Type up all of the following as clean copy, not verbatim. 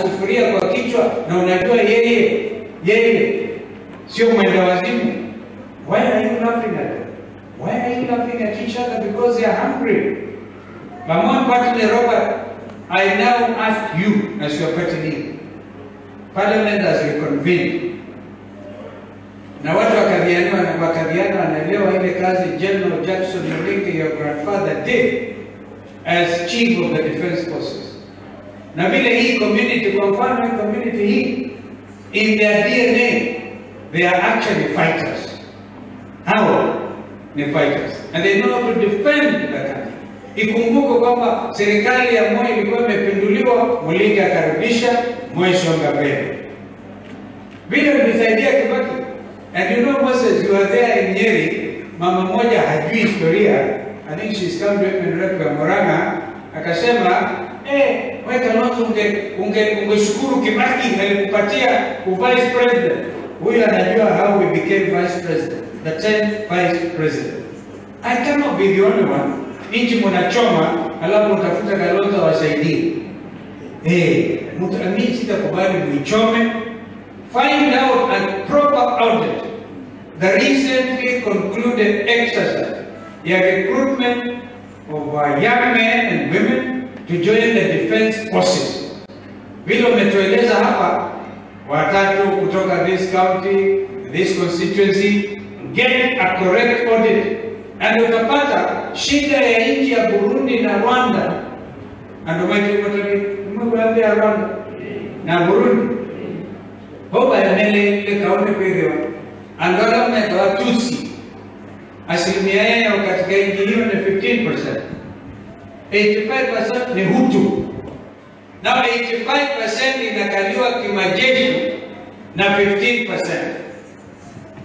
sufuria kwa kichwa na unajua yeye sio mwenda wazimu. Why are you laughing at them? Why are you laughing at each other? Because they are hungry. But more importantly, Robert, I now ask you as your party, Parliament has reconvened. Na watu wakadhiana wanaelewa ile kazi General Jackson Mureke, your grandfather, did as Chief of the Defense Forces. Na vile hii community, kwa mfano community hii, in their DNA, they are actually fighters. How? They fighters. And they know how to defend the country. Ikumbuko kwamba serikali ya Moi ilikuwa imepinduliwa, Mulike akarudisha, Moi songa mbele. Vile ulisaidia Kibaki. And you know, Moses, you are there in Nyeri, mama moja hajui historia, I think she's come to him in Repa Moranga, akasema, wewe Kalonzo ungeshukuru Kibaki alikupatia vice president. Huyu anajua how we became vice president, the 10th vice president. I cannot be the only one. Nchi mnachoma, alafu utafuta Kalonzo wasaidie. Mimi sitakubali muichome. Find out and proper audit the recently concluded exercise, the recruitment of young men and women to join the defense forces. Vile umetueleza hapa, watatu kutoka this county, this constituency, get a correct audit. And utapata shida ya nchi ya Burundi na Rwanda. And umekuambia Rwanda na Burundi. Hoba ya mele ile kaone kwelewa. Angalau metoa Tutsi. Asilimia yao katika nchi hiyo ni 15%. 85% ni Hutu. Na 85% inakaliwa kimajeshi na 15%.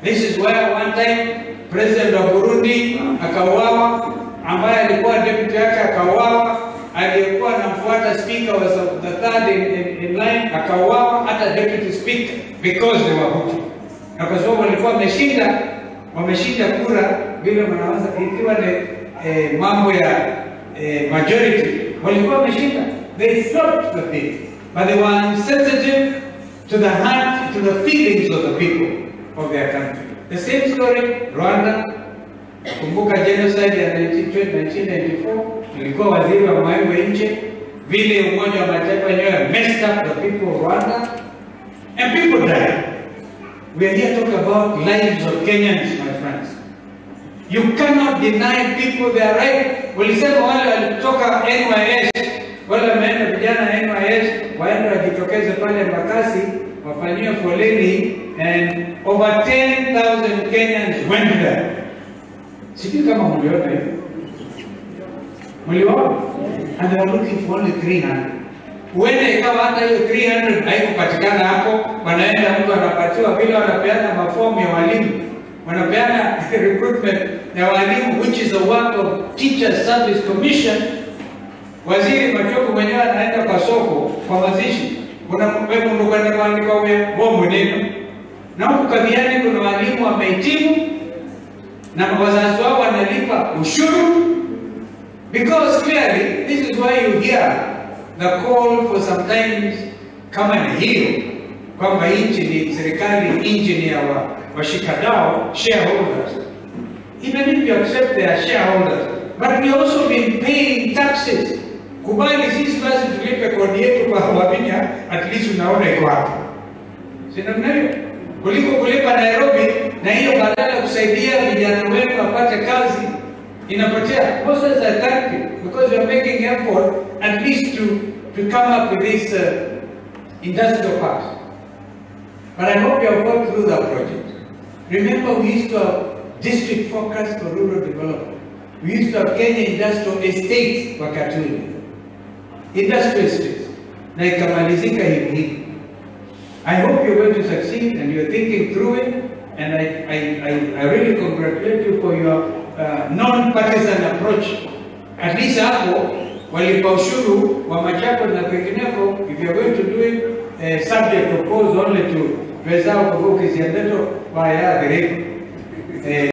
This is why one time President wa Burundi akauawa, ambaye alikuwa deputy yake akauawa, aliyekuwa anamfuata speaker was the third in line akauawa, hata deputy speaker, because they were Hutu. Na kwa sababu walikuwa wameshinda kura vile mnaanza ikiwa ni mambo ya majority, walikuwa wameshinda. They fought the thing, but they were insensitive to the heart, to the feelings of the people of their country. The same story, Rwanda. Kumbuka genocide ya 1994, nilikuwa waziri wa mambo ya nje, vile Umoja wa Mataifa wenyewe messed up the people of Rwanda, and people died. We are here talking about lives of Kenyans, my friends. You cannot deny people their right. Walisema wale walitoka NYS, wale wameenda vijana NYS, waende wajitokeze pale Mbakasi, wafanyie foleni, and over 10,000 Kenyans went there. Sijui kama mliona hiyo. Mliona? And they were looking for only 300. Uende ikawa hata hiyo 300 haikupatikana hapo, wanaenda mtu anapatiwa vile wanapeana mafomu ya walimu. Wanapeana recruitment ya walimu, which is the work of Teachers Service Commission. Waziri Machogo mwenyewe anaenda kwa soko kwa mazishi. Kuna mtu kwenda kuandika bomu neno. Na huku Kaviani kuna walimu wamehitimu na wazazi wao wanalipa ushuru. Because clearly, this is why you hear the call for sometimes kama ni hiyo, kwamba nchi ni serikali, nchi ni ya washikadau, shareholders. Even if you accept they are shareholders, but we also been paying taxes. Kubali sisi basi tulipe kodi yetu kwa Wabinya, at least unaona iko hapo. Sina mnayo? Kuliko kulipa Nairobi, na hiyo badala kusaidia vijana wetu wapate kazi, inapatia. Also as a thank you, because you are making effort at least to come up with this industrial park. But I hope you have gone through that project. Remember, we used to have district focus for rural development. We used to have Kenya industrial estates wakati ule. Industrial estates. Na ikamalizika hivi. I hope you're going to succeed and you're thinking through it. And I really congratulate you for your non-partisan approach. At least hapo, walipa ushuru wa Machako na pengineko, if you're going to do it, subject of course only to result of work is your little by the